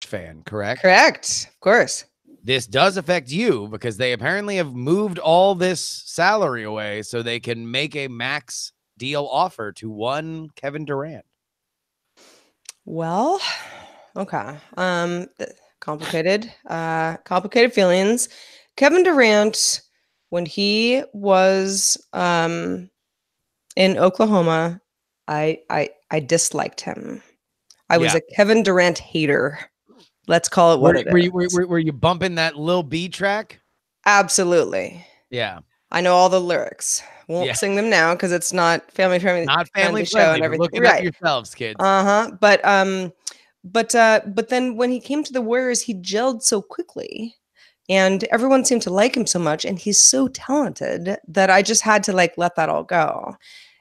fan, correct? Correct. Of course. This does affect you because they apparently have moved all this salary away so they can make a max deal offer to one Kevin Durant. Well, okay. Complicated feelings. Kevin Durant, when he was in Oklahoma, I disliked him. I was a Kevin Durant hater. Let's call it what it is. Were you bumping that Lil B track? Absolutely. Yeah. I know all the lyrics. Won't sing them now because it's not family friendly. Not family show friendly. and everything. Look it up yourselves, kids. But then when he came to the Warriors, he gelled so quickly, and everyone seemed to like him so much, and he's so talented that I just had to like let that all go.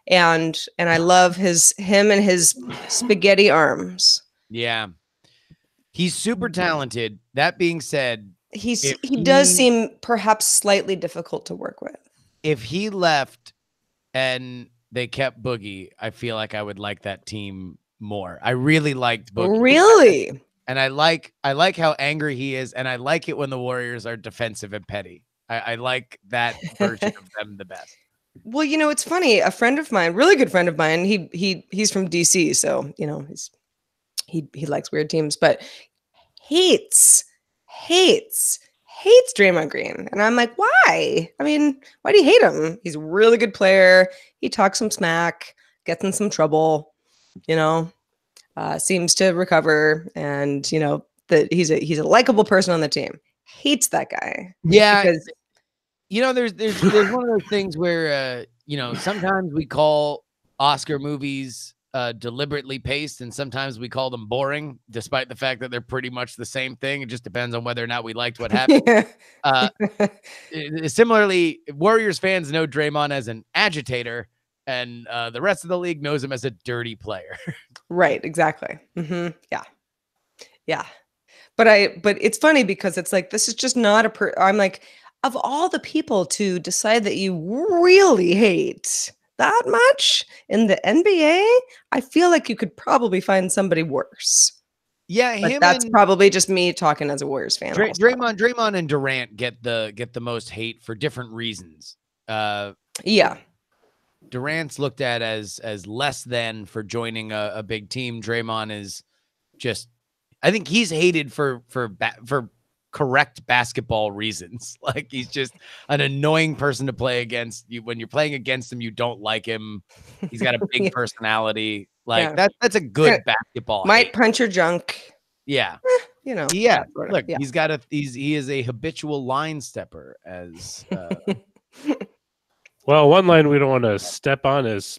And I love him and his spaghetti arms. Yeah. He's super talented. That being said, he does seem perhaps slightly difficult to work with. If he left and they kept Boogie, I feel like I would like that team more. I really liked Boogie. Really? And I like how angry he is, and I like it when the Warriors are defensive and petty. I like that version of them the best. Well, you know, it's funny. A friend of mine, really good friend of mine, he's from DC, so you know, he likes weird teams, but hates Draymond Green. And I'm like, why? I mean, why do you hate him? He's a really good player. He talks some smack, gets in some trouble, you know, seems to recover. And, you know, that he's a likable person on the team. Hates that guy. Yeah. Because, you know, there's one of those things where, you know, sometimes we call Oscar movies deliberately paced, and sometimes we call them boring, despite the fact that they're pretty much the same thing. It just depends on whether or not we liked what happened. Similarly, Warriors fans know Draymond as an agitator, and the rest of the league knows him as a dirty player. Right, exactly. Mm-hmm. Yeah. But it's funny because it's like, this is just not I'm like, of all the people to decide that you really hate that much in the NBA, I feel like you could probably find somebody worse. Yeah, but that's probably just me talking as a Warriors fan. Draymond and Durant get the most hate for different reasons. Yeah. Durant's looked at as less than for joining a big team. Draymond is just, I think he's hated for correct basketball reasons. Like, he's just an annoying person to play against. You, when you're playing against him, you don't like him. He's got a big personality. Like, that's a good basketball. Might punch your junk. Yeah. You know. Yeah. Look, he is a habitual line stepper, as well, one line we don't want to step on is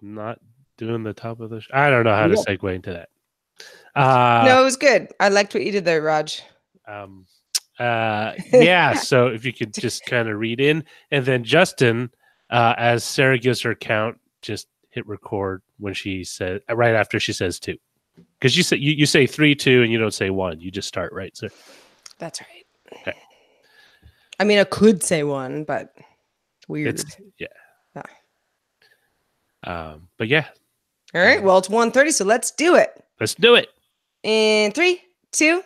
not doing the top of the I don't know how to segue into that. No, it was good. I liked what you did there, Raj. Yeah, so if you could just kind of read in, and then Justin, as Sarah gives her count, just hit record when she said, right after she says 2, because you say 3, 2, and you don't say 1. You just start, right, sir? That's right. Okay. I mean, I could say 1, but weird. But yeah. All right. Well, it's 1:30, so let's do it. Let's do it. In 3, 2.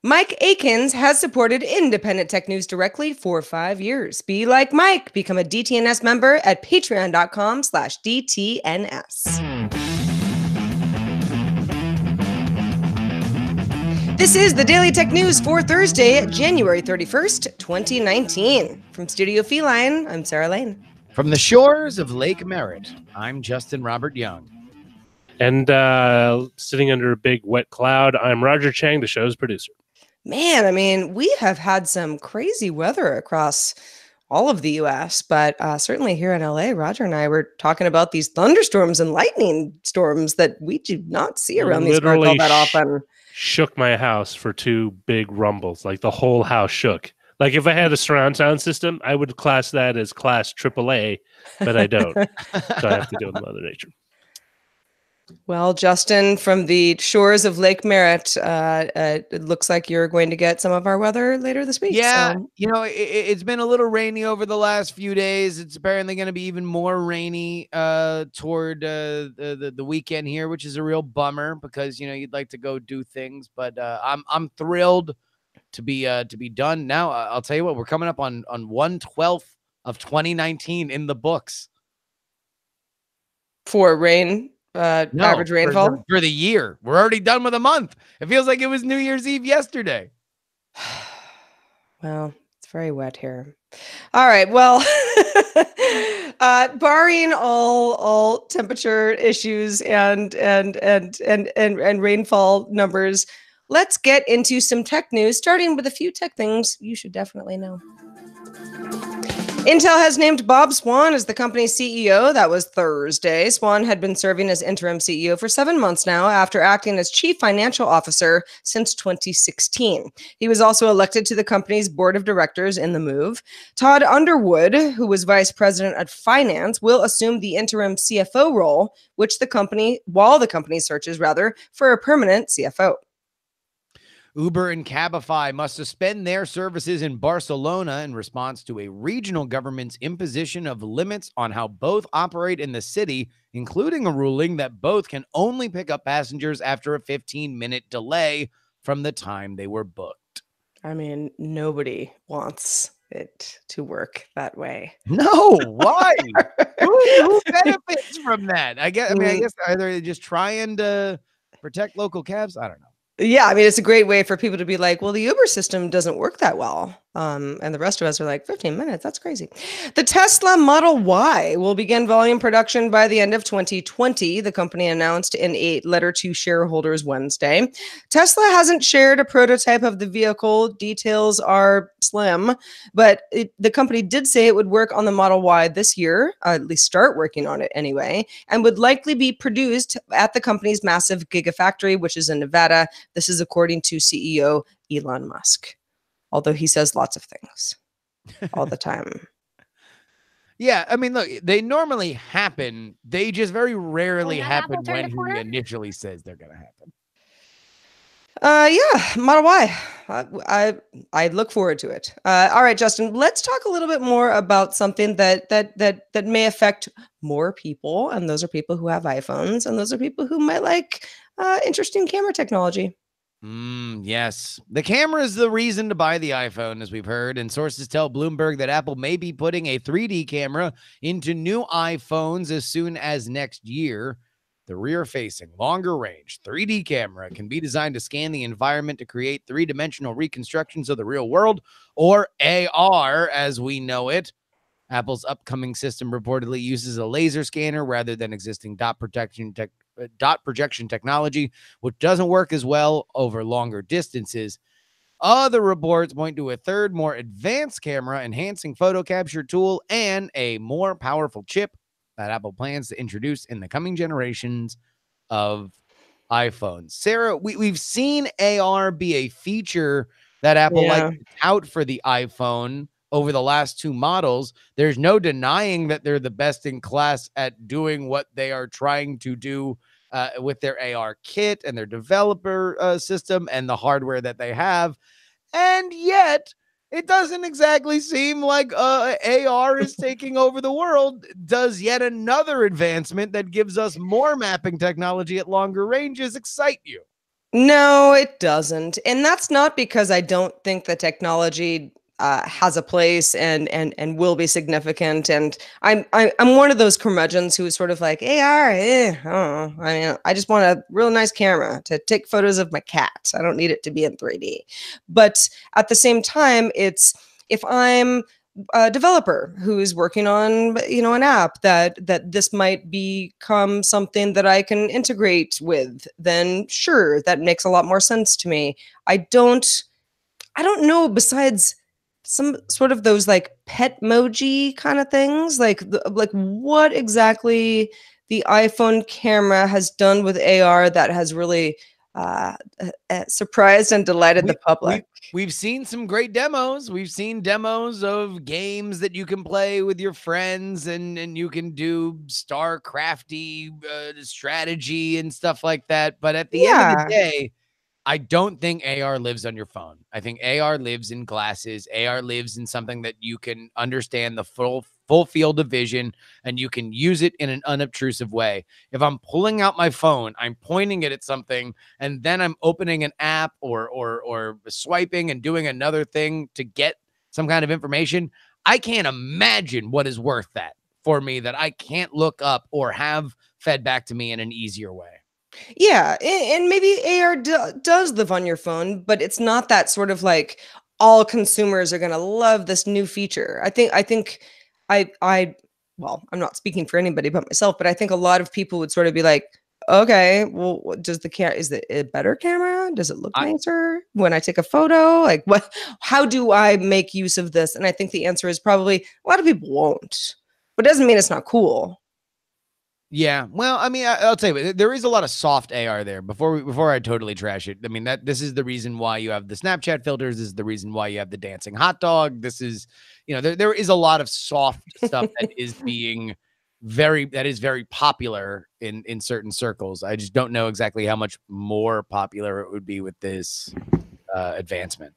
Mike Akins has supported independent tech news directly for 5 years. Be like Mike. Become a DTNS member at patreon.com/DTNS. This is the Daily Tech News for Thursday, January 31st, 2019. From Studio Feline, I'm Sarah Lane. From the shores of Lake Merritt, I'm Justin Robert Young. And sitting under a big wet cloud, I'm Roger Chang, the show's producer. Man, I mean, we have had some crazy weather across all of the U.S., but certainly here in L.A., Roger and I were talking about these thunderstorms and lightning storms that we do not see around these parts all that often. Shook my house for 2 big rumbles. Like, the whole house shook. Like, if I had a surround sound system, I would class that as class AAA, but I don't. So I have to deal with Mother Nature. Well, Justin, from the shores of Lake Merritt, it looks like you're going to get some of our weather later this week. Yeah, So it's been a little rainy over the last few days. It's apparently going to be even more rainy toward the weekend here, which is a real bummer because you'd like to go do things. But I'm thrilled to be done now. I'll tell you what, we're coming up on 1/12 of 2019 in the books. for rain, average rainfall for the year. We're already done with a month. It feels like it was New Year's Eve yesterday. Well, it's very wet here. All right. Well, barring all temperature issues and rainfall numbers, let's get into some tech news, starting with a few tech things you should definitely know. Intel has named Bob Swan as the company's CEO. That was Thursday. Swan had been serving as interim CEO for 7 months now after acting as chief financial officer since 2016. He was also elected to the company's board of directors in the move. Todd Underwood, who was vice president of finance, will assume the interim CFO role, while the company searches for a permanent CFO. Uber and Cabify must suspend their services in Barcelona in response to a regional government's imposition of limits on how both operate in the city, including a ruling that both can only pick up passengers after a 15-minute delay from the time they were booked. I mean, nobody wants it to work that way. No, why? who benefits from that? I guess either they're just trying to protect local cabs. I don't know. Yeah, I mean, it's a great way for people to be like, well, the Uber system doesn't work that well. And the rest of us are like, 15 minutes, that's crazy. The Tesla Model Y will begin volume production by the end of 2020, the company announced in a letter to shareholders Wednesday. Tesla hasn't shared a prototype of the vehicle. Details are slim, but the company did say it would work on the Model Y this year, at least start working on it anyway, and would likely be produced at the company's massive Gigafactory, which is in Nevada. This is according to CEO Elon Musk. Although he says lots of things all the time. Yeah, I mean, look, they normally happen. They just very rarely happen when he initially says they're going to happen. Yeah, Model Y. I look forward to it. All right, Justin, let's talk a little bit more about something that may affect more people, and those are people who have iPhones, and those are people who might like interesting camera technology. Yes. The camera is the reason to buy the iPhone, as we've heard, and sources tell Bloomberg that Apple may be putting a 3D camera into new iPhones as soon as next year. The rear-facing, longer-range 3D camera can be designed to scan the environment to create three-dimensional reconstructions of the real world, or AR as we know it. Apple's upcoming system reportedly uses a laser scanner rather than existing dot projection technology, which doesn't work as well over longer distances. Other reports point to a third, more advanced camera enhancing photo capture tool and a more powerful chip that Apple plans to introduce in the coming generations of iPhones. Sarah, we've seen AR be a feature that Apple likes to tout for the iPhone over the last two models. There's no denying that they're the best in class at doing what they are trying to do with their AR kit and their developer system and the hardware that they have. And yet, it doesn't exactly seem like AR is taking over the world. Does yet another advancement that gives us more mapping technology at longer ranges excite you? No, it doesn't. And that's not because I don't think the technology has a place and will be significant. And I'm one of those curmudgeons who is sort of like AR. I don't know. I mean, I just want a real nice camera to take photos of my cat. I don't need it to be in 3D. But at the same time, it's if I'm a developer who is working on an app that this might become something that I can integrate with, then sure, that makes a lot more sense to me. I don't know, besides some sort of those like pet emoji kind of things, like what exactly the iPhone camera has done with AR that has really surprised and delighted the public. We've seen some great demos. We've seen demos of games that you can play with your friends, and you can do StarCrafty strategy and stuff like that. But at the end of the day, I don't think AR lives on your phone. I think AR lives in glasses. AR lives in something that you can understand the full field of vision, and you can use it in an unobtrusive way. If I'm pulling out my phone, I'm pointing it at something, and then I'm opening an app or swiping and doing another thing to get some kind of information. I can't imagine what is worth that for me that I can't look up or have fed back to me in an easier way. Yeah, and maybe AR does live on your phone, but it's not that sort of like all consumers are going to love this new feature. I think well, I'm not speaking for anybody but myself, but I think a lot of people would sort of be like, okay, well, is it a better camera? Does it look nicer when I take a photo? Like, how do I make use of this? And I think the answer is probably a lot of people won't, but it doesn't mean it's not cool. Yeah, well, I mean, I'll tell you, there is a lot of soft AR there. Before I totally trash it, I mean this is the reason why you have the Snapchat filters. This is the reason why you have the dancing hot dog. This is, there is a lot of soft stuff that is very popular in certain circles. I just don't know exactly how much more popular it would be with this advancement.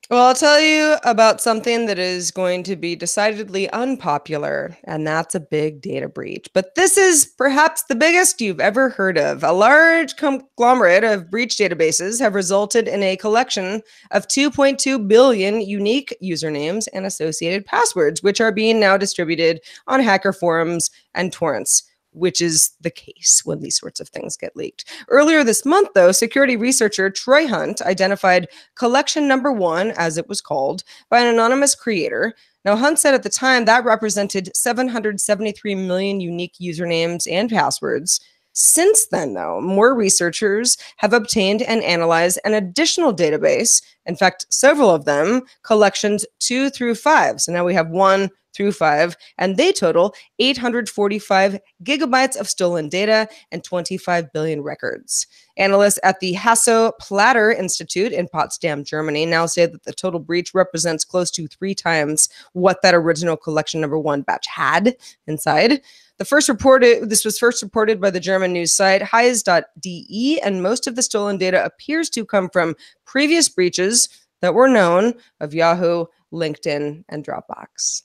Well, I'll tell you about something that is going to be decidedly unpopular, and that's a big data breach. But this is perhaps the biggest you've ever heard of. A large conglomerate of breach databases have resulted in a collection of 2.2 billion unique usernames and associated passwords, which are being now distributed on hacker forums and torrents, which is the case when these sorts of things get leaked. Earlier this month, though, security researcher Troy Hunt identified collection number 1, as it was called, by an anonymous creator. Now, Hunt said at the time that represented 773 million unique usernames and passwords. Since then, though, more researchers have obtained and analyzed an additional database. In fact, several of them, collections 2 through 5. So now we have 1 through 5, and they total 845 gigabytes of stolen data and 25 billion records. Analysts at the Hasso-Platter Institute in Potsdam, Germany, now say that the total breach represents close to 3 times what that original collection number 1 batch had inside. This was first reported by the German news site Heise.de, and most of the stolen data appears to come from previous breaches that were known of Yahoo, LinkedIn, and Dropbox.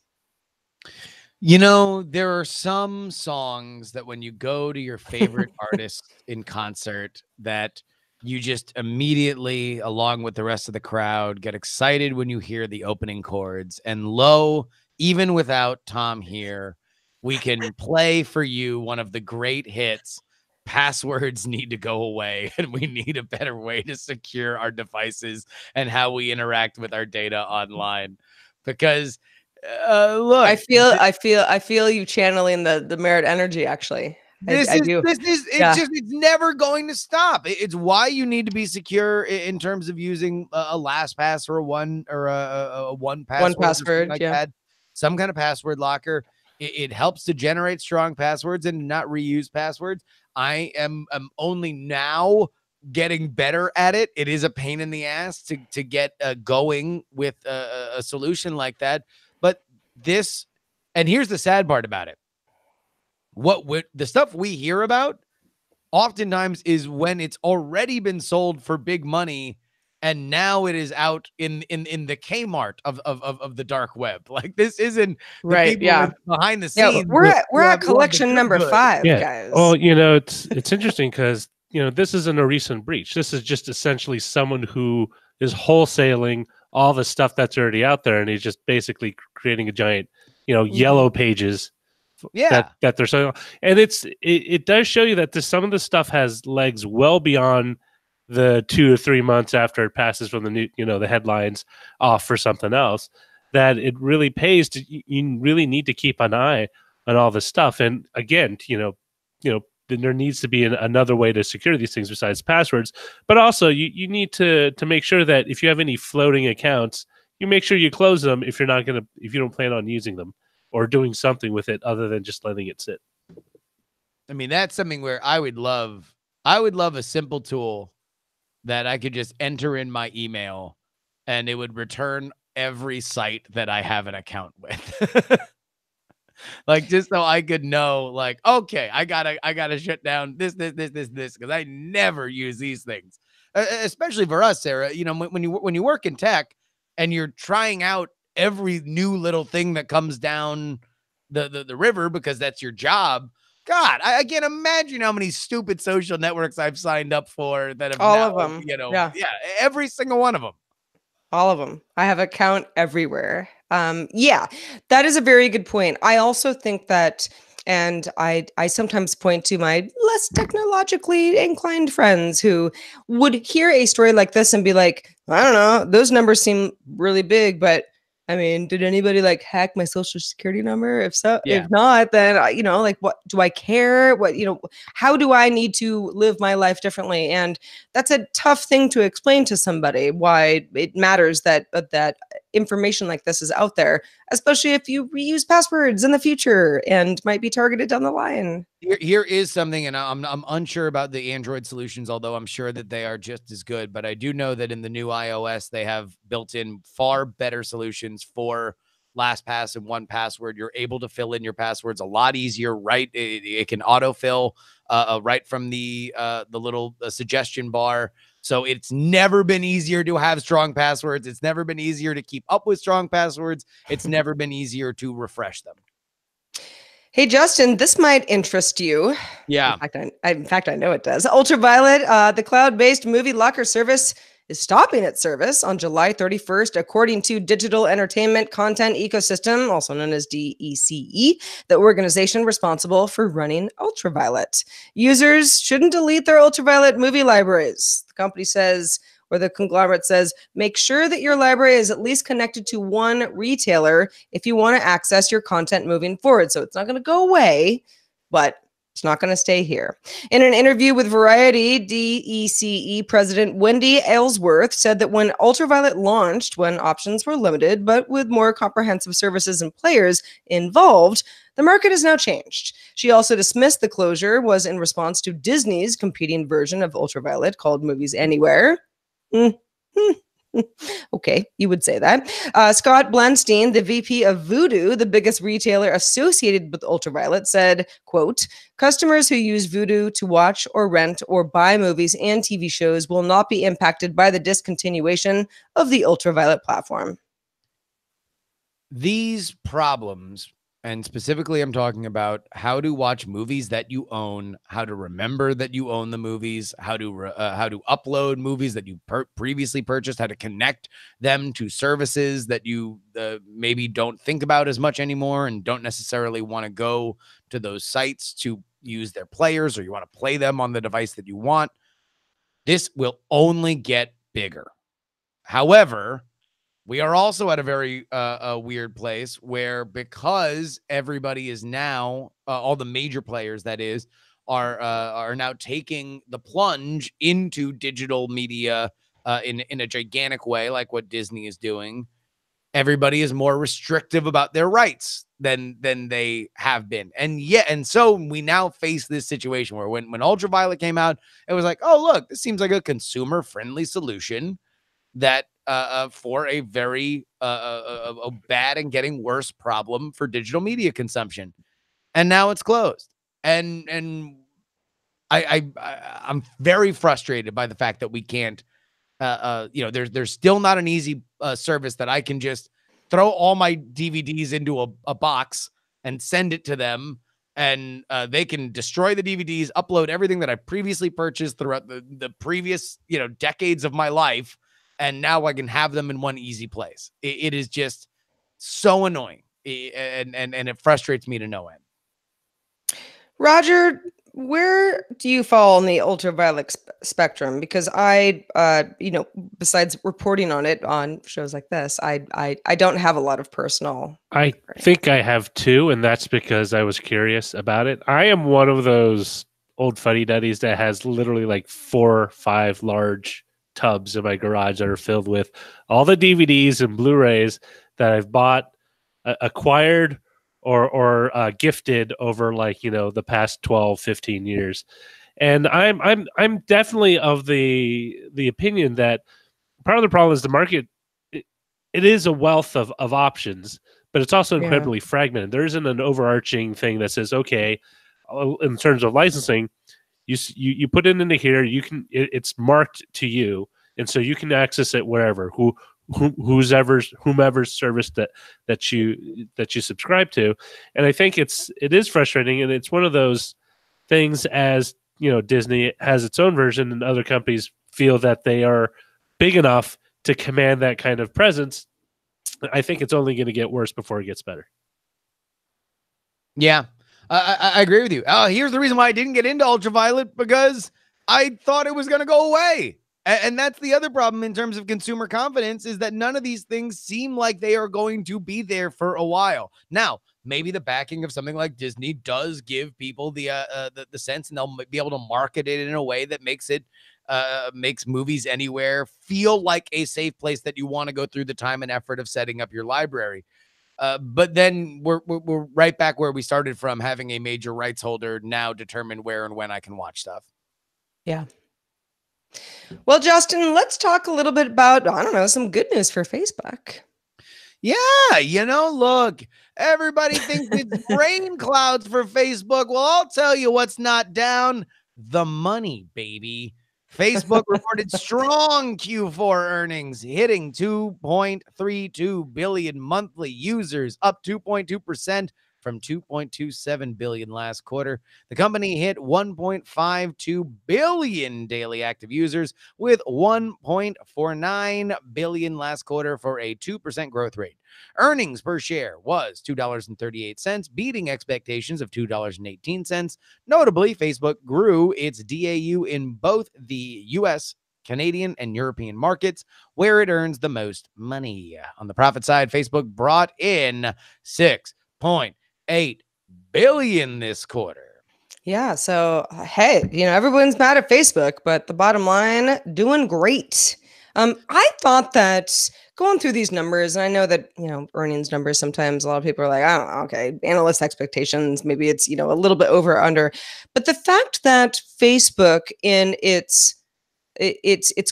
There are some songs that when you go to your favorite artist in concert that you just immediately, along with the rest of the crowd, get excited when you hear the opening chords. And even without Tom here, we can play for you one of the great hits. Passwords need to go away, and we need a better way to secure our devices and how we interact with our data online. Because look, I feel you channeling the merit energy. Actually, it's never going to stop. It's why you need to be secure in terms of using a LastPass or a one password, like that. Some kind of password locker. It helps to generate strong passwords and not reuse passwords. I am only now getting better at it. It is a pain in the ass to get going with a solution like that. But and here's the sad part about it. The stuff we hear about oftentimes is when it's already been sold for big money, and now it is out in the K-Mart of the dark web. Like, this isn't right. Yeah, behind the scenes. Yeah, we're at collection number 5, guys. Well, it's interesting because this isn't a recent breach. This is just essentially someone who is wholesaling all the stuff that's already out there, and he's just basically creating a giant, yellow pages. That they're selling. And it does show you that some of the stuff has legs well beyond the 2 or 3 months after it passes from the new, the headlines off for something else. That it really pays to. You really need to keep an eye on all this stuff. And again, there needs to be another way to secure these things besides passwords. But also, you need to make sure that if you have any floating accounts, you make sure you close them if you don't plan on using them or doing something with it other than just letting it sit. I mean, that's something where I would love a simple tool that I could just enter in my email and it would return every site that I have an account with. Like, just so I could know, like, okay, I gotta shut down this, because I never use these things. Especially for us, Sarah. You know, when you work in tech and you're trying out every new little thing that comes down the river because that's your job. God, I can't imagine how many stupid social networks I've signed up for that have All now, of them. Yeah. every single one of them. All of them. I have account everywhere. Yeah, that is a very good point. I also think that, and I sometimes point to my less technologically inclined friends who would hear a story like this and be like, I don't know, those numbers seem really big, but I mean, did anybody like hack my social security number? If so, Yeah. if not, then like, what do I care? How do I need to live my life differently? And that's a tough thing to explain to somebody why it matters that that information like this is out there, especially if you reuse passwords in the future and might be targeted down the line. Here is something, and I'm unsure about the Android solutions, although I'm sure that they are just as good. But I do know that in the new iOS, they have built in far better solutions for LastPass and 1Password. You're able to fill in your passwords a lot easier, right? It can autofill right from the little suggestion bar. So it's never been easier to have strong passwords. It's never been easier to keep up with strong passwords. It's never been easier to refresh them. Hey, Justin, this might interest you. Yeah. In fact, I know it does. Ultraviolet, the cloud-based movie locker service, is stopping its service on July 31st, according to Digital Entertainment Content Ecosystem, also known as DECE, the organization responsible for running Ultraviolet. Users shouldn't delete their Ultraviolet movie libraries. The company says, or the conglomerate says, make sure that your library is at least connected to one retailer if you want to access your content moving forward. So it's not going to go away, but it's not going to stay here. In an interview with Variety, DECE President Wendy Aylesworth said that when Ultraviolet launched, when options were limited, but with more comprehensive services and players involved, the market has now changed. She also dismissed the closure was in response to Disney's competing version of Ultraviolet called Movies Anywhere. Okay, you would say that. Scott Blanstein, the VP of Vudu, the biggest retailer associated with Ultraviolet, said, quote, customers who use Vudu to watch or rent or buy movies and TV shows will not be impacted by the discontinuation of the Ultraviolet platform. These problems, and specifically I'm talking about how to watch movies that you own, how to remember that you own the movies, how to upload movies that you previously purchased, how to connect them to services that you maybe don't think about as much anymore and don't necessarily want to go to those sites to use their players, or you want to play them on the device that you want. This will only get bigger. However, we are also at a very weird place where, because everybody is now, all the major players, that is, are now taking the plunge into digital media in a gigantic way, like what Disney is doing. Everybody is more restrictive about their rights than they have been. And so we now face this situation where when Ultraviolet came out, it was like, oh, look, this seems like a consumer-friendly solution that for a very a bad and getting worse problem for digital media consumption. And now it's closed. And I'm very frustrated by the fact that we can't, there's still not an easy service that I can just throw all my DVDs into a box and send it to them. And they can destroy the DVDs, upload everything that I previously purchased throughout the previous, decades of my life. And now I can have them in one easy place. It is just so annoying. And it frustrates me to no end. Roger, where do you fall on the Ultraviolet spectrum? Because I, besides reporting on it on shows like this, I don't have a lot of personal. I think I have two, and that's because I was curious about it. I am one of those old fuddy-duddies that has literally like 4 or 5 large tubs in my garage that are filled with all the DVDs and Blu-rays that I've bought, acquired, or gifted over the past 12, 15 years. And I'm definitely of the opinion that part of the problem is the market. It is a wealth of options, but it's also incredibly fragmented. There isn't an overarching thing that says, okay, in terms of licensing, you put it into here, it's marked to you, and so you can access it wherever, whomever's service that you subscribe to. And I think it is frustrating, and it's one of those things, as Disney has its own version, and other companies feel that they are big enough to command that kind of presence. I think it's only going to get worse before it gets better. Yeah, I agree with you. Here's the reason why I didn't get into Ultraviolet, because I thought it was going to go away. And that's the other problem in terms of consumer confidence, is that none of these things seem like they are going to be there for a while. Now, maybe the backing of something like Disney does give people the sense, and they'll be able to market it in a way that makes Movies Anywhere feel like a safe place that you want to go through the time and effort of setting up your library. But then we're right back where we started from, having a major rights holder now determine where and when I can watch stuff. Yeah. Well, Justin, let's talk a little bit about, I don't know, some good news for Facebook. Yeah, look, everybody thinks it's rain clouds for Facebook. Well, I'll tell you what's not down: the money, baby. Facebook reported strong Q4 earnings, hitting 2.32 billion monthly users, up 2.2% from 2.27 billion last quarter. The company hit 1.52 billion daily active users, with 1.49 billion last quarter, for a 2% growth rate. Earnings per share was $2.38, beating expectations of $2.18. Notably, Facebook grew its DAU in both the US, Canadian, and European markets, where it earns the most money. On the profit side, Facebook brought in $6.8 billion this quarter. Yeah. So, hey, everyone's mad at Facebook, but the bottom line, doing great. I thought that going through these numbers, and I know that, earnings numbers, sometimes a lot of people are like, I don't know, okay, analyst expectations, maybe it's, a little bit over or under. But the fact that Facebook in its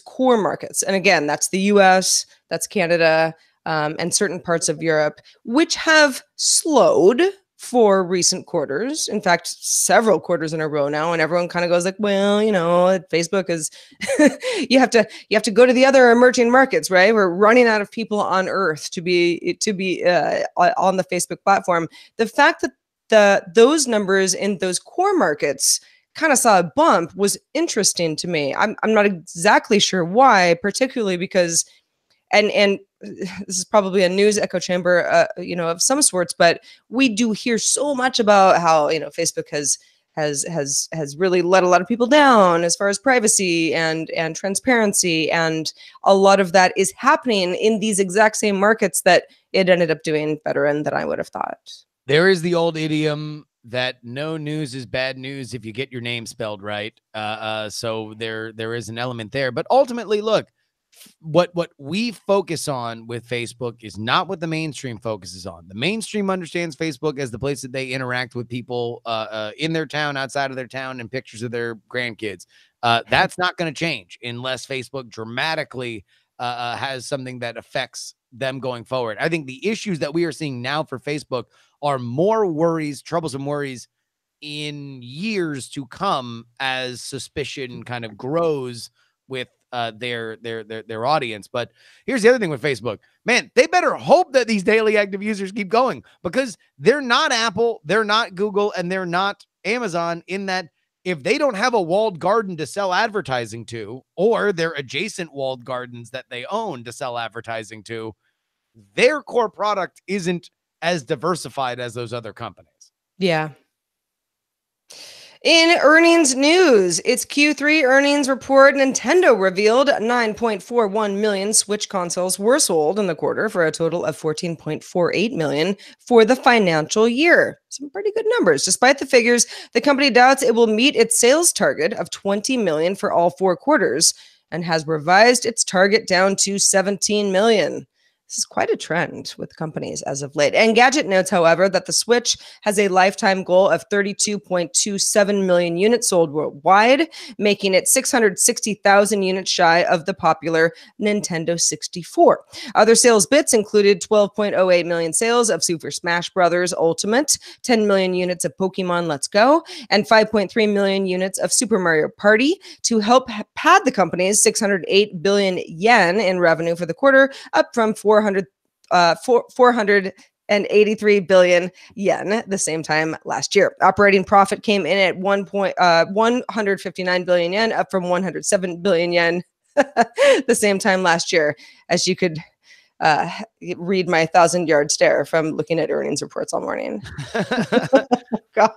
core markets, and again, that's the US, that's Canada, and certain parts of Europe, which have slowed for recent quarters, in fact, several quarters in a row now, and everyone kind of goes like, well, Facebook is, you have to go to the other emerging markets, right? We're running out of people on Earth to be on the Facebook platform. The fact that those numbers in those core markets kind of saw a bump was interesting to me. I'm not exactly sure why, particularly because, and this is probably a news echo chamber, of some sorts, but we do hear so much about how, Facebook has really let a lot of people down as far as privacy and transparency. And a lot of that is happening in these exact same markets that it ended up doing better in than I would have thought. There is the old idiom that no news is bad news if you get your name spelled right. So there is an element there, but ultimately, look, what we focus on with Facebook is not what the mainstream focuses on. The mainstream understands Facebook as the place that they interact with people in their town, outside of their town, and pictures of their grandkids. That's not going to change unless Facebook dramatically has something that affects them going forward. I think the issues that we are seeing now for Facebook are more worries, troublesome worries in years to come, as suspicion kind of grows with their audience. But here's the other thing with Facebook, man, they better hope that these daily active users keep going, because they're not Apple, they're not Google, and they're not Amazon, in that if they don't have a walled garden to sell advertising to, or their adjacent walled gardens that they own to sell advertising to, their core product isn't as diversified as those other companies. Yeah. In earnings news, its Q3 earnings report, Nintendo revealed 9.41 million Switch consoles were sold in the quarter, for a total of 14.48 million for the financial year. Some pretty good numbers. Despite the figures, the company doubts it will meet its sales target of 20 million for all 4 quarters, and has revised its target down to 17 million. This is quite a trend with companies as of late. And Gadget notes, however, that the Switch has a lifetime goal of 32.27 million units sold worldwide, making it 660,000 units shy of the popular Nintendo 64. Other sales bits included 12.08 million sales of Super Smash Bros. Ultimate, 10 million units of Pokemon Let's Go, and 5.3 million units of Super Mario Party to help pad the company's 608 billion yen in revenue for the quarter, up from 483 billion yen the same time last year. Operating profit came in at 159 billion yen, up from 107 billion yen the same time last year, as you could read my 1,000-yard stare from looking at earnings reports all morning. Look,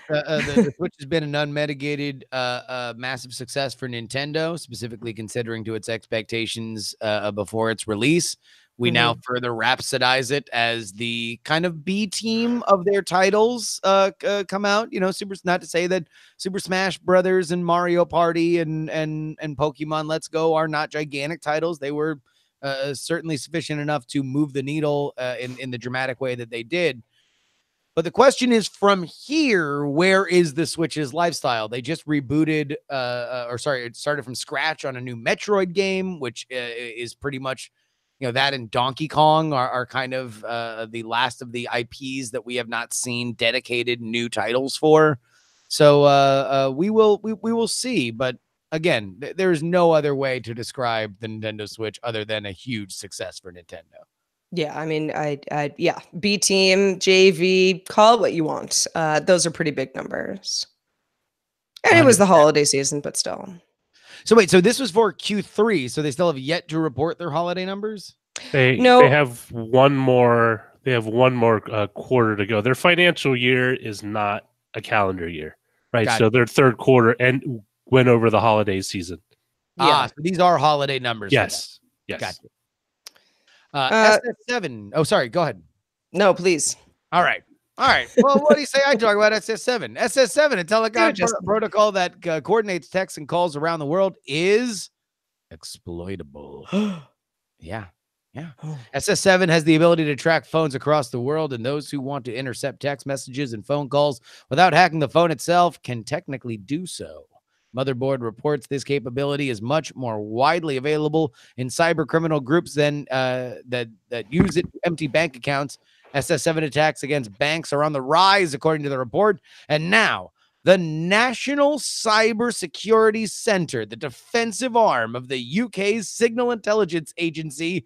the Switch has been an unmitigated massive success for Nintendo, specifically considering to its expectations before its release. We now further rhapsodize it as the kind of B team of their titles come out. Not to say that Super Smash Brothers and Mario Party and Pokemon Let's Go are not gigantic titles. They were certainly sufficient enough to move the needle in the dramatic way that they did. But the question is, from here, where is the Switch's lifestyle? They just rebooted, it started from scratch on a new Metroid game, which is pretty much, that and Donkey Kong are kind of the last of the IPs that we have not seen dedicated new titles for. So we will see. But again, there's no other way to describe the Nintendo Switch other than a huge success for Nintendo. Yeah, I mean, yeah, B team, JV, call it what you want. Those are pretty big numbers. And it was the holiday season, but still. So wait, so this was for Q3, so they still have yet to report their holiday numbers? They have one more quarter to go. Their financial year is not a calendar year, right? So their third quarter and went over the holiday season. Yeah. So these are holiday numbers. Yes. Gotcha. SS7. Oh, sorry. Go ahead. No, please. All right. Well, what do you say I talk about SS7? SS7, a telecom protocol that coordinates texts and calls around the world, is exploitable. Yeah. SS7 has the ability to track phones across the world, and those who want to intercept text messages and phone calls without hacking the phone itself can technically do so. Motherboard reports this capability is much more widely available in cyber criminal groups than that use it to empty bank accounts. SS7 attacks against banks are on the rise, according to the report. And now, the National Cybersecurity Centre, the defensive arm of the UK's Signal Intelligence Agency,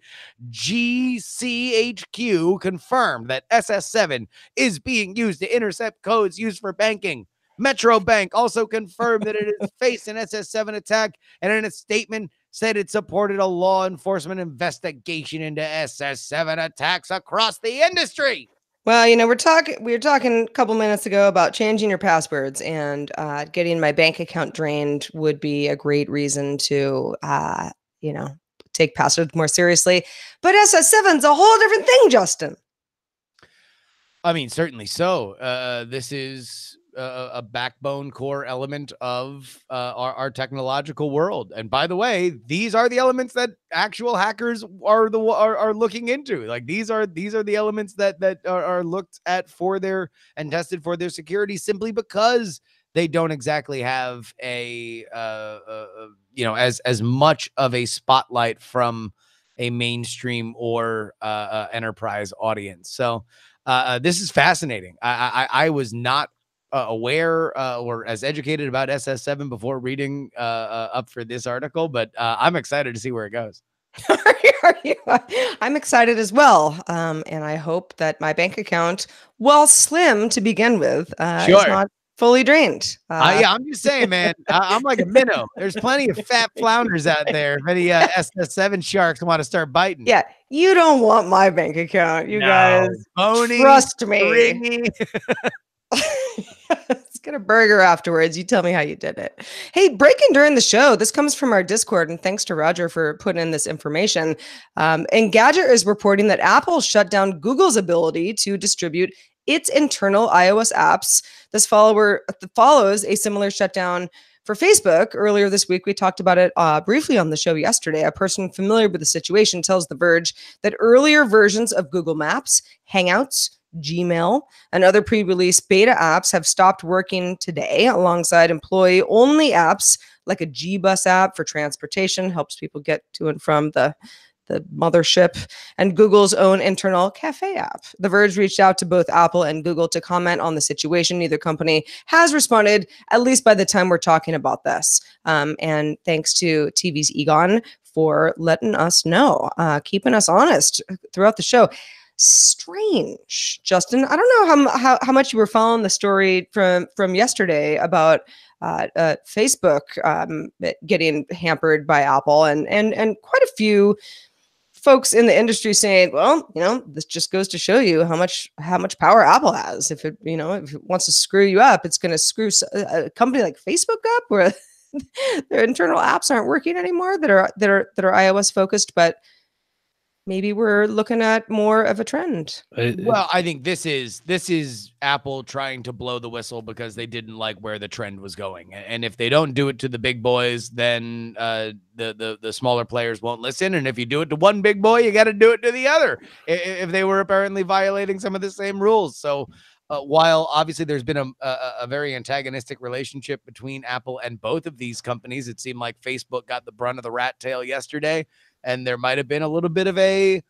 GCHQ, confirmed that SS7 is being used to intercept codes used for banking. Metro Bank also confirmed that it has faced an SS7 attack, and in a statement said it supported a law enforcement investigation into SS7 attacks across the industry. Well, we were talking a couple minutes ago about changing your passwords, and getting my bank account drained would be a great reason to, take passwords more seriously. But SS7's a whole different thing, Justin. I mean, certainly so. This is a backbone core element of our technological world. And by the way, these are the elements that actual hackers are looking into. Like these are the elements that are looked at for their and tested for their security, simply because they don't exactly have as much of a spotlight from a mainstream or enterprise audience. So this is fascinating. I was not aware or as educated about SS7 before reading up for this article, but I'm excited to see where it goes. Are you? I'm excited as well, and I hope that my bank account, while slim to begin with, is not fully drained. I'm just saying, man, I'm like a minnow. There's plenty of fat flounders out there if any SS7 sharks want to start biting. Yeah, you don't want my bank account, you guys. Bony, trust me. stringy. Let's get a burger afterwards. You tell me how you did it. Hey, breaking during the show. This comes from our Discord, and thanks to Roger for putting in this information. Engadget is reporting that Apple shut down Google's ability to distribute its internal iOS apps. This follows a similar shutdown For Facebook, earlier this week, we talked about it briefly on the show yesterday. A person familiar with the situation tells The Verge that earlier versions of Google Maps, Hangouts, Gmail, and other pre-release beta apps have stopped working today, alongside employee-only apps like a G-Bus app for transportation, helps people get to and from the mothership, and Google's own internal cafe app. The Verge reached out to both Apple and Google to comment on the situation. Neither company has responded, at least by the time we're talking about this. And thanks to TV's Egon for letting us know, keeping us honest throughout the show. Strange, Justin. I don't know how much you were following the story from yesterday about Facebook getting hampered by Apple, and quite a few folks in the industry saying, well, this just goes to show you how much power Apple has. If it wants to screw you up, it's going to screw a company like Facebook up, where their internal apps aren't working anymore that are iOS focused. But maybe we're looking at more of a trend. Well, I think this is Apple trying to blow the whistle because they didn't like where the trend was going. And if they don't do it to the big boys, then the smaller players won't listen. And if you do it to one big boy, you got to do it to the other, if they were apparently violating some of the same rules. So while obviously there's been a very antagonistic relationship between Apple and both of these companies, it seemed like Facebook got the brunt of the rat tail yesterday. And there might have been a little bit of a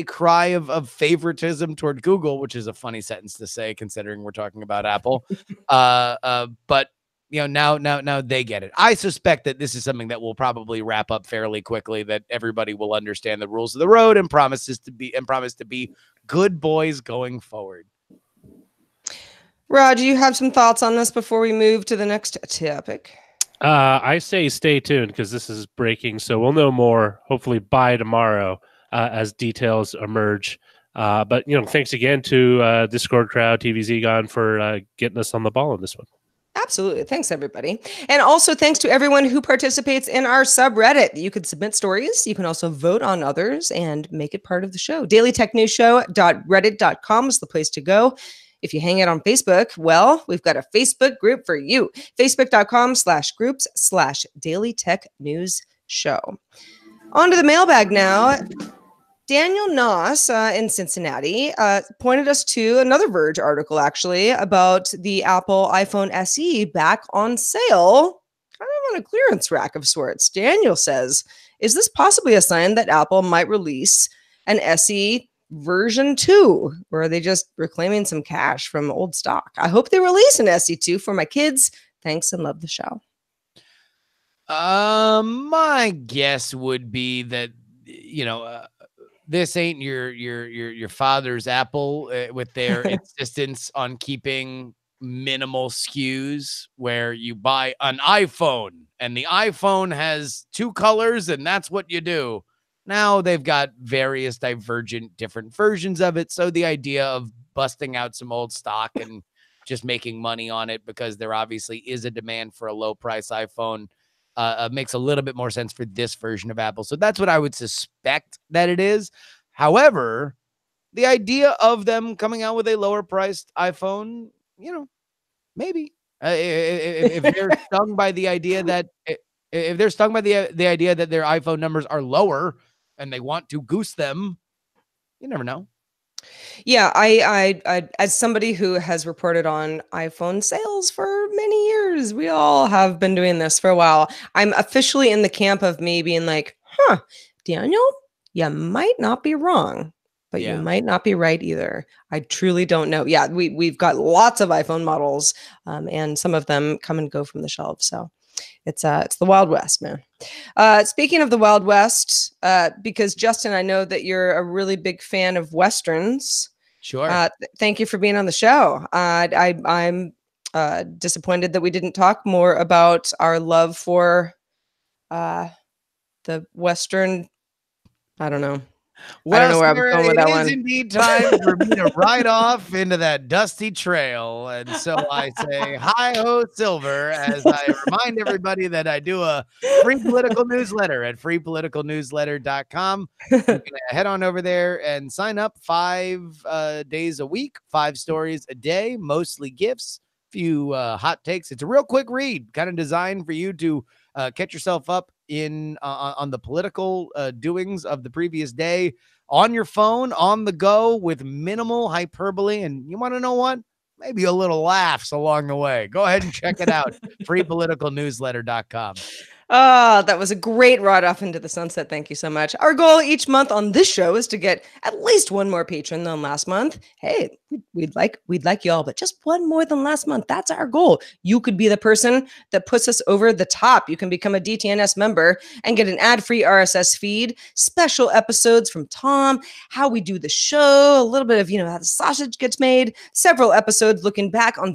cry of favoritism toward Google, which is a funny sentence to say considering we're talking about Apple. But now they get it. I suspect that this is something that will probably wrap up fairly quickly, that everybody will understand the rules of the road and promise to be good boys going forward. Rod, do you have some thoughts on this before we move to the next topic? I say stay tuned because this is breaking, so we'll know more hopefully by tomorrow as details emerge. But thanks again to Discord crowd, TV's Egon, for getting us on the ball on this one. Absolutely. Thanks, everybody. And also thanks to everyone who participates in our subreddit. You can submit stories. You can also vote on others and make it part of the show. dailytechnewsshow.reddit.com is the place to go. If you hang out on Facebook, well, we've got a Facebook group for you. Facebook.com/groups/Daily Tech News Show. On to the mailbag now. Daniel Noss in Cincinnati pointed us to another Verge article, actually, about the Apple iPhone SE back on sale, kind of on a clearance rack of sorts. Daniel says, is this possibly a sign that Apple might release an SE version 2, or are they just reclaiming some cash from old stock? I hope they release an SE2 for my kids. Thanks and love the show. My guess would be that this ain't your father's Apple with their insistence on keeping minimal SKUs, where you buy an iPhone and the iPhone has 2 colors and that's what you do. Now they've got various divergent different versions of it. So the idea of busting out some old stock and just making money on it, because there obviously is a demand for a low price iPhone, makes a little bit more sense for this version of Apple. So that's what I would suspect that it is. However, the idea of them coming out with a lower priced iPhone, maybe if they're stung by the idea that if they're stung by the idea that their iPhone numbers are lower and they want to goose them, you never know. Yeah, I as somebody who has reported on iPhone sales for many years, we all have been doing this for a while. I'm officially in the camp of me being like, Daniel, you might not be wrong, but you might not be right either. I truly don't know. Yeah, we've got lots of iPhone models, and some of them come and go from the shelves. So it's the Wild West, man. Speaking of the Wild West, because Justin, I know that you're a really big fan of Westerns. Sure. Thank you for being on the show. I'm disappointed that we didn't talk more about our love for the Western. I don't know. Well, I don't know where I was going with that one. It is indeed time for me to ride off into that dusty trail. And so I say, hi-ho, Silver, as I remind everybody that I do a free political newsletter at freepoliticalnewsletter.com. You can head on over there and sign up 5 days a week, 5 stories a day, mostly gifts. few hot takes. It's a real quick read, kind of designed for you to catch yourself up in on the political doings of the previous day on your phone, on the go, with minimal hyperbole. And you want to know what? Maybe a little laughs along the way. Go ahead and check it out. freepoliticalnewsletter.com. Ah, that was a great ride off into the sunset. Thank you so much. Our goal each month on this show is to get at least one more patron than last month. Hey, we'd like y'all, but just one more than last month. That's our goal. You could be the person that puts us over the top. You can become a DTNS member and get an ad-free RSS feed, special episodes from Tom, how we do the show, a little bit of, how the sausage gets made, several episodes looking back on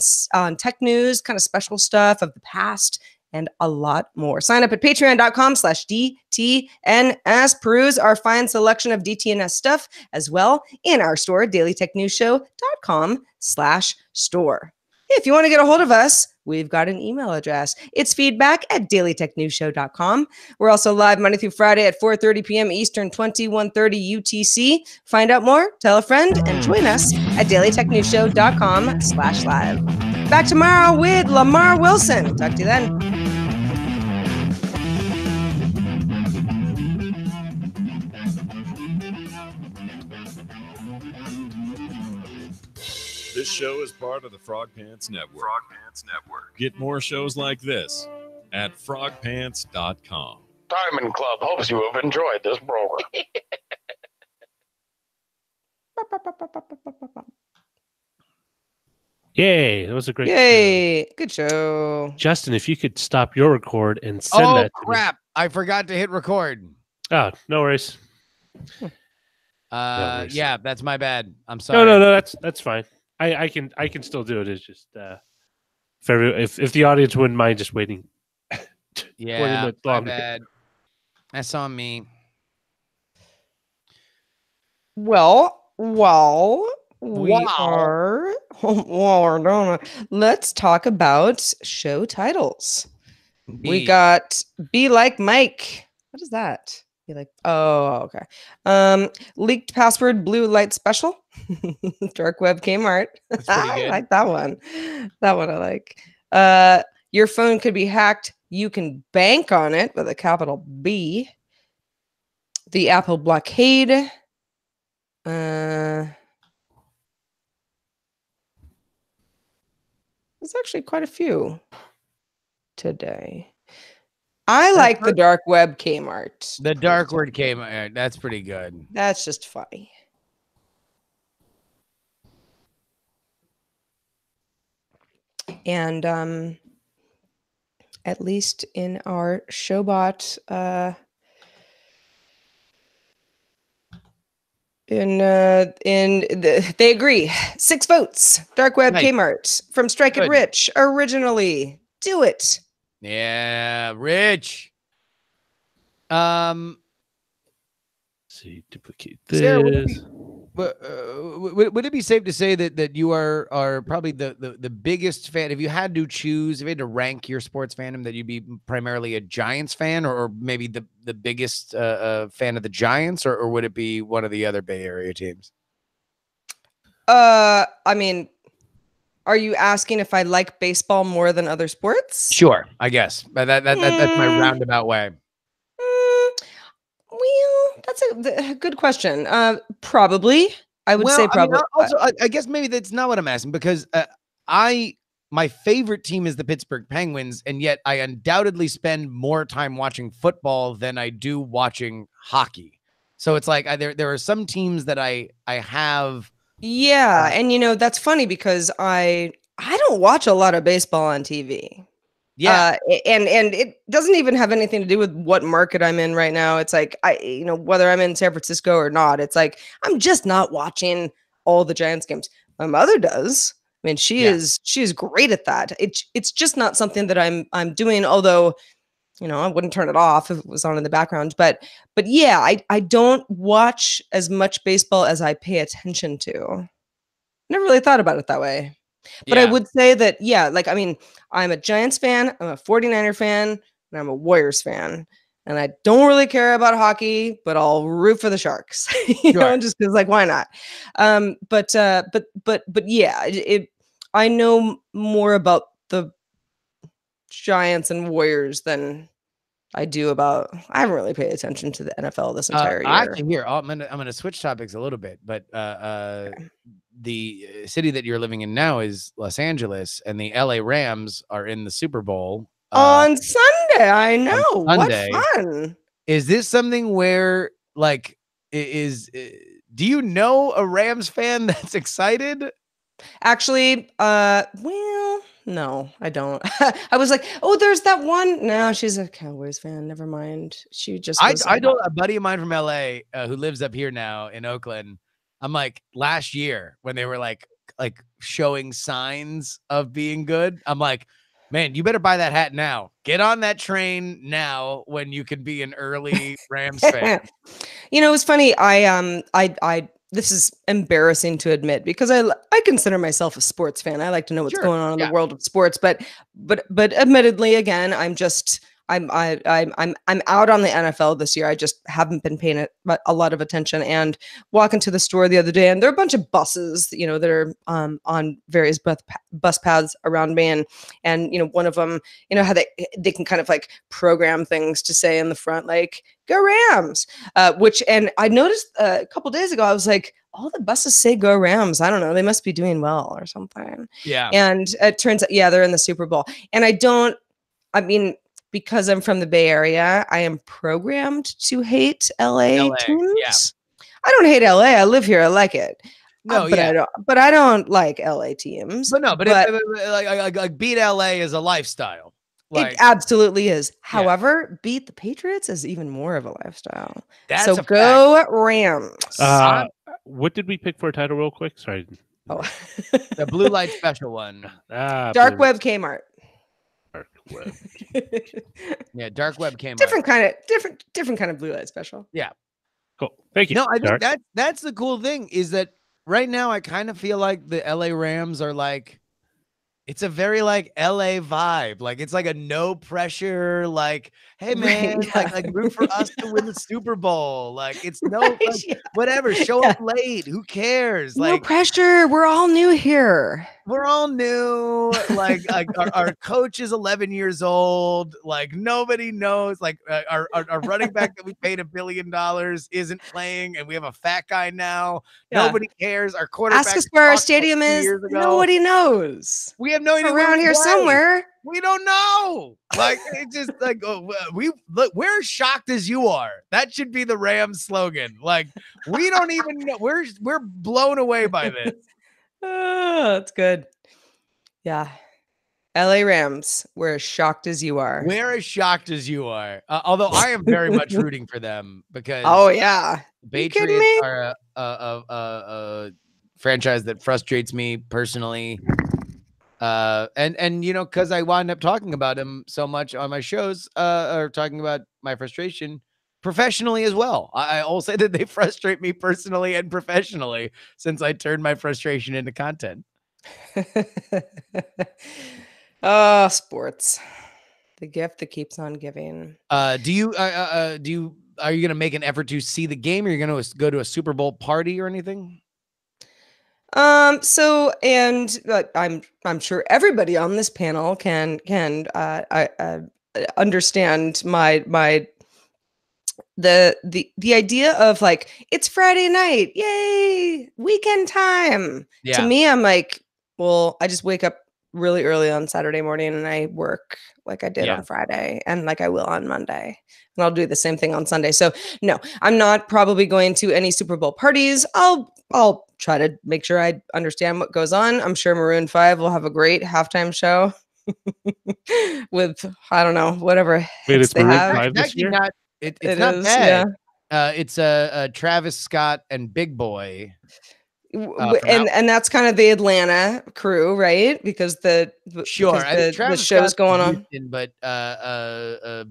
tech news, kind of special stuff of the past, and a lot more. Sign up at patreon.com/DTNS. Peruse our fine selection of DTNS stuff as well in our store, dailytechnewsshow.com/store. If you want to get a hold of us, we've got an email address. It's feedback@dailytechnewsshow.com. We're also live Monday through Friday at 4:30 p.m. Eastern, 21:30 UTC. Find out more, tell a friend, and join us at dailytechnewsshow.com/live. Back tomorrow with Lamarr Wilson. Talk to you then. This show is part of the Frog Pants Network. Get more shows like this at frogpants.com. Diamond Club hopes you have enjoyed this program. Yay, that was a great Yay, good show. Justin, if you could stop your record and send that to crap. I forgot to hit record. me. Oh, no worries. Yeah, that's my bad. I'm sorry. No, that's fine. I can still do it. It's just if the audience wouldn't mind just waiting. Yeah, my bad. That's on me. Well, we're doing it. Let's talk about show titles. We got Be Like Mike. What is that? Be like, oh, okay. Leaked password blue light special. Dark web K-Mart. I like that one. That one I like. Your phone could be hacked. You can bank on it with a capital B. The Apple blockade. There's actually quite a few today. I like the dark web K-Mart. The dark word K-Mart. That's pretty good. That's just funny. And at least in our Showbot, they agree. 6 votes. Dark web K-Mart from Strike It Rich originally. Do it. Yeah, Rich. See, duplicate this. Sarah, would it be safe to say that you are probably the biggest fan? If you had to choose, if you had to rank your sports fandom, that you'd be primarily a Giants fan, or maybe the biggest fan of the Giants, or would it be one of the other Bay Area teams? I mean, are you asking if I like baseball more than other sports? Sure, I guess. But that's my roundabout way. Well, that's a good question. Probably. I would say probably. I mean, I guess maybe that's not what I'm asking, because my favorite team is the Pittsburgh Penguins, and yet I undoubtedly spend more time watching football than I do watching hockey. So it's like there are some teams that I have. Yeah, and that's funny because I don't watch a lot of baseball on TV. Yeah, and it doesn't even have anything to do with what market I'm in right now. It's like whether I'm in San Francisco or not. It's like I'm just not watching all the Giants games. My mother does. I mean, she is great at that. It's just not something that I'm doing. Although, I wouldn't turn it off if it was on in the background. But yeah, I don't watch as much baseball as I pay attention to. Never really thought about it that way. But I would say that, I'm a Giants fan, I'm a 49er fan, and I'm a Warriors fan. And I don't really care about hockey, but I'll root for the Sharks, just because, why not? But yeah, I know more about the Giants and Warriors than I do about. I haven't really paid attention to the NFL this entire year. Actually, here I'm gonna switch topics a little bit, but the city that you're living in now is Los Angeles, and the LA Rams are in the Super Bowl On Sunday, I know. Sunday. What fun! Is this something where like do you know a Rams fan that's excited? Actually, well, no, I don't. I was like, oh, there's that one. No, she's a Cowboys fan. Never mind. She just. I know a buddy of mine from LA who lives up here now in Oakland. I'm like, last year when they were like showing signs of being good, I'm like, man, you better buy that hat now. Get on that train now when you can be an early Rams fan. You know, it was funny. I this is embarrassing to admit because I consider myself a sports fan. I like to know what's going on in the world of sports, but admittedly, again, I'm out on the NFL this year. I just haven't been paying a lot of attention. And walking to the store the other day, and there are a bunch of buses, you know, that are on various bus paths around me, and you know, one of them, you know, how they can kind of like program things to say in the front, like "Go Rams," and I noticed a couple days ago, I was like, all the buses say "Go Rams." I don't know, they must be doing well or something. Yeah. And it turns out, yeah, they're in the Super Bowl, and I mean. Because I'm from the Bay Area, I am programmed to hate LA teams. Yeah. I don't hate LA. I live here. I like it. No, but I don't like LA teams. But like beat LA is a lifestyle. Like, it absolutely is. Yeah. However, beat the Patriots is even more of a lifestyle. So go Rams. What did we pick for a title real quick? Sorry. Oh. The blue light special one. Dark Web K-Mart. Dark web. Yeah, dark web came different kind of blue light special. Yeah, cool. Thank you. No, I think that's the cool thing is that right now I kind of feel like the LA Rams are like, it's a very like LA vibe. Like it's like a no pressure, like, hey man, like root for us to win the Super Bowl. Like it's no whatever, show up late. Who cares? No like pressure. We're all new here. We're all new. Like our coach is 11 years old. Like nobody knows. Like our running back that we paid $1 billion isn't playing, and we have a fat guy now. Yeah. Nobody cares. Our quarterback. Ask us where our stadium is. Nobody knows. We have no idea. Around here somewhere. We don't know. Like it's just like we're as shocked as you are. That should be the Rams slogan. Like we don't even know. We're blown away by this. Oh, that's good. Yeah. LA Rams, we're as shocked as you are. We're as shocked as you are. Although I am very much rooting for them because Patriots are a franchise that frustrates me personally. And you know, because I wind up talking about him so much on my shows, or talking about my frustration professionally as well. I'll say that they frustrate me personally and professionally since I turned my frustration into content. Oh, sports, the gift that keeps on giving. Are you going to make an effort to see the game, or are you going to go to a Super Bowl party or anything? So, and I'm sure everybody on this panel can understand the idea of like, it's Friday night, yay, weekend time. Yeah. To me, I'm like, well, I just wake up really early on Saturday morning and I work like I did on Friday and like I will on Monday, and I'll do the same thing on Sunday. So no, I'm not probably going to any Super Bowl parties. I'll try to make sure I understand what goes on. I'm sure Maroon 5 will have a great halftime show with, I don't know, whatever. Wait, it's Maroon 5 this year? It's not bad. Yeah. It's Travis Scott and Big Boy. And that's kind of the Atlanta crew, right? Because the show's going on. But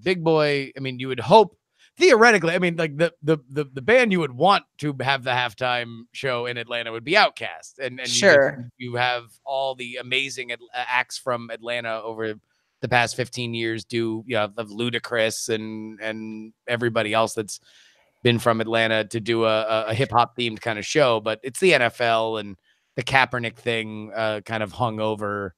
Big Boy, I mean, you would hope theoretically, I mean, like the band you would want to have the halftime show in Atlanta would be Outkast, and sure, you have all the amazing acts from Atlanta over the past 15 years. Of Ludacris and everybody else that's been from Atlanta to do a hip hop themed kind of show, but it's the NFL and Kaepernick thing kind of hung over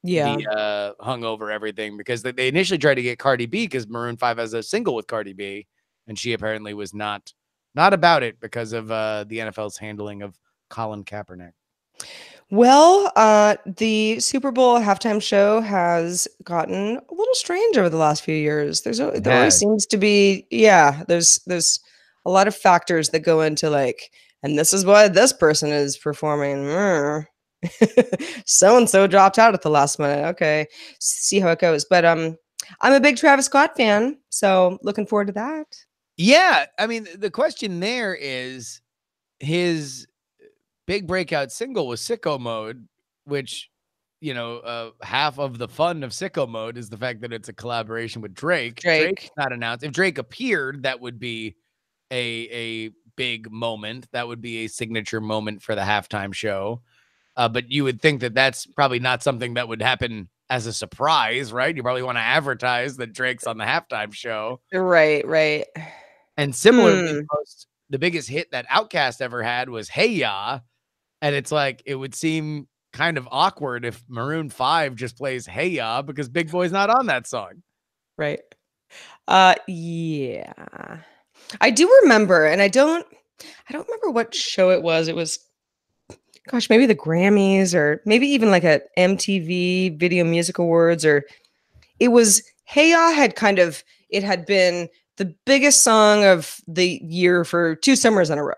hung over everything, because they initially tried to get Cardi B because Maroon 5 has a single with Cardi B, and she apparently was not about it because of the NFL's handling of Colin Kaepernick. Well, the Super Bowl halftime show has gotten a little strange over the last few years. There always seems to be, there's a lot of factors that go into like, and this is why this person is performing. So and so dropped out at the last minute. Okay, see how it goes. But I'm a big Travis Scott fan, so looking forward to that. Yeah, I mean, the question there is his big breakout single was Sicko Mode, which, you know, half of the fun of Sicko Mode is the fact that it's a collaboration with Drake. Drake's not announced. If Drake appeared, that would be a big moment. That would be a signature moment for the halftime show. But you would think that that's probably not something that would happen as a surprise, right? You probably want to advertise that Drake's on the halftime show. Right. And similarly, the biggest hit that Outkast ever had was Hey Ya. And it's like, it would seem kind of awkward if Maroon 5 just plays Hey Ya because Big Boy's not on that song. Right. Yeah. I do remember, and I don't remember what show it was. It was, gosh, maybe the Grammys, or maybe even like a MTV Video Music Awards, or it was Hey Ya it had been the biggest song of the year for 2 summers in a row.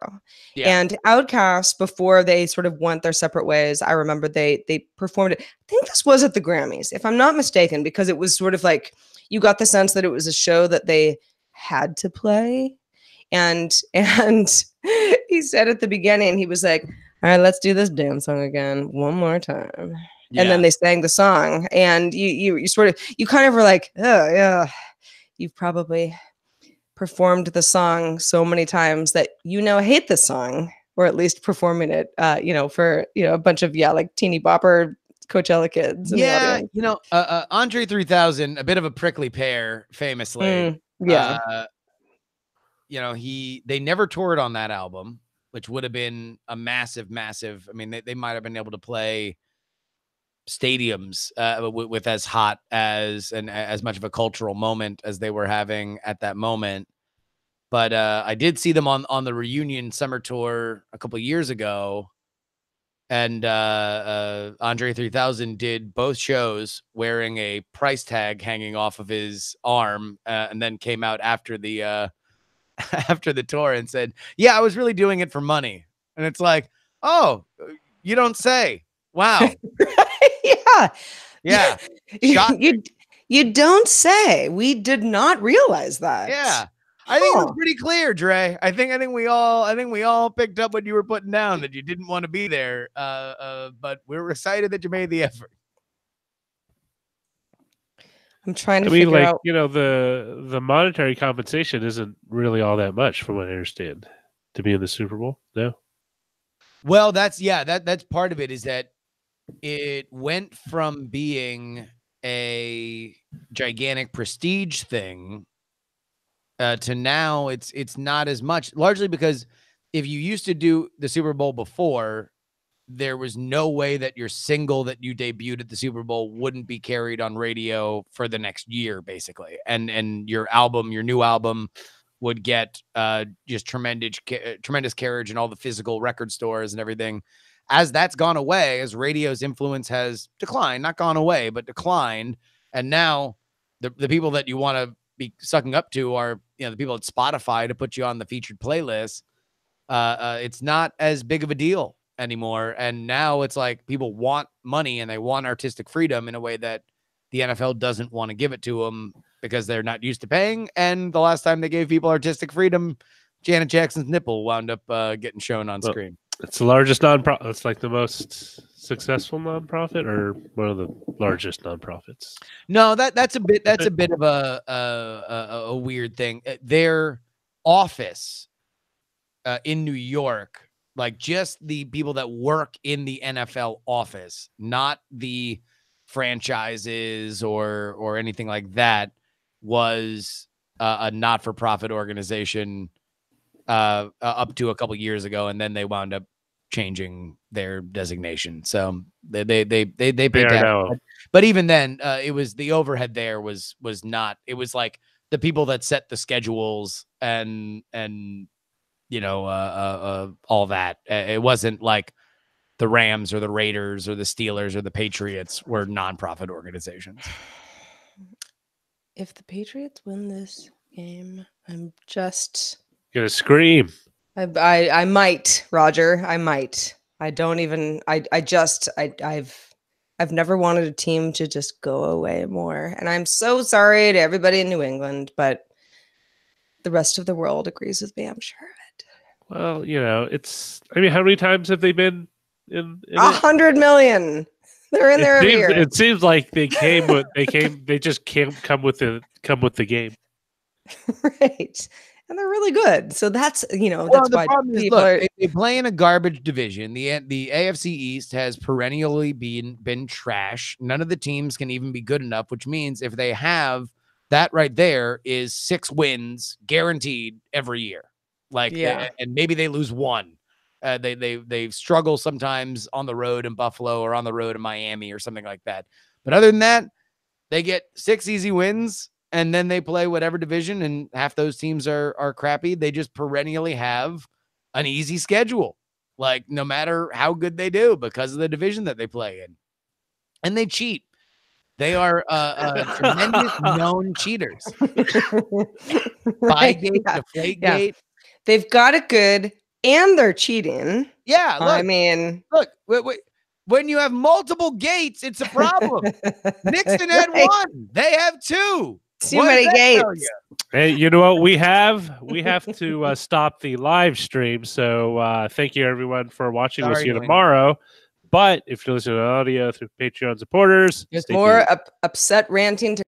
Yeah. And Outkast, before they sort of went their separate ways, I remember they performed it. I think this was at the Grammys, if I'm not mistaken, because it was sort of like, you got the sense that it was a show that they had to play. And he said at the beginning, he was like, all right, let's do this damn song again one more time. Yeah. And then they sang the song, and you kind of were like, oh yeah, you've probably performed the song so many times that hate the song, or at least performing it for a bunch of like teeny bopper Coachella kids in the audience. Andre 3000, a bit of a prickly pear, famously. They never toured on that album, which would have been a massive I mean, they might have been able to play stadiums with as hot as and as much of a cultural moment as they were having at that moment. But I did see them on the reunion summer tour a couple of years ago, and Andre 3000 did both shows wearing a price tag hanging off of his arm, and then came out after the after the tour and said, "Yeah, I was really doing it for money." And it's like, "Oh, you don't say." Wow. Yeah. You don't say. We did not realize that. Yeah. I think it was pretty clear, Dre. I think we all picked up what you were putting down, that you didn't want to be there. But we're excited that you made the effort. I'm trying to figure out. The monetary compensation isn't really all that much, from what I understand, to be in the Super Bowl. No. Well, that's part of it, is that it went from being a gigantic prestige thing to now it's not as much, largely because if you used to do the Super Bowl before, there was no way that your single that you debuted at the Super Bowl wouldn't be carried on radio for the next year, basically. And your new album would get just tremendous carriage in all the physical record stores and everything. As that's gone away, as radio's influence has declined, not gone away, but declined. And now the people that you want to be sucking up to are, the people at Spotify to put you on the featured playlist. It's not as big of a deal anymore. And now it's like people want money and they want artistic freedom in a way that the NFL doesn't want to give it to them because they're not used to paying. And the last time they gave people artistic freedom, Janet Jackson's nipple wound up getting shown on screen. It's the largest nonprofit. It's like the most successful nonprofit, or one of the largest nonprofits. No, that's a bit of a weird thing. Their office in New York, like just the people that work in the NFL office, not the franchises or anything like that, was a not-for-profit organization up to a couple years ago, and then they wound up changing their designation. So they paid are that. now. But even then, it was the overhead there was not. It was like the people that set the schedules and all that. It wasn't like the Rams or the Raiders or the Steelers or the Patriots were nonprofit organizations. If the Patriots win this game, I'm just Gonna scream. I might, Roger. I might. I don't even I've never wanted a team to just go away more. And I'm so sorry to everybody in New England, but the rest of the world agrees with me, I'm sure of it. Well, it's. I mean, how many times have they been in 100 million. They're in there every year. It seems like they just can't come with the game. Right. And they're really good. So that's, that's the why problem is, people look, they play in a garbage division. The AFC East has perennially been trash. None of the teams can even be good enough, which means if they have that right there is 6 wins guaranteed every year. And maybe they lose one. They struggle sometimes on the road in Buffalo or on the road in Miami or something like that. But other than that, they get 6 easy wins. And then they play whatever division, and half those teams are crappy. They just perennially have an easy schedule, like no matter how good they do because of the division that they play in. And they cheat. They are tremendous known cheaters. Spygate, Deflategate. They've got it good, and they're cheating. Yeah, look. I mean, look. When you have multiple gates, it's a problem. Nixon had 1. They have 2. Too many gates. Hey, you know what? We have to stop the live stream. So thank you everyone for watching. We'll see you tomorrow. But if you're listening to audio through Patreon supporters, there's more upset ranting to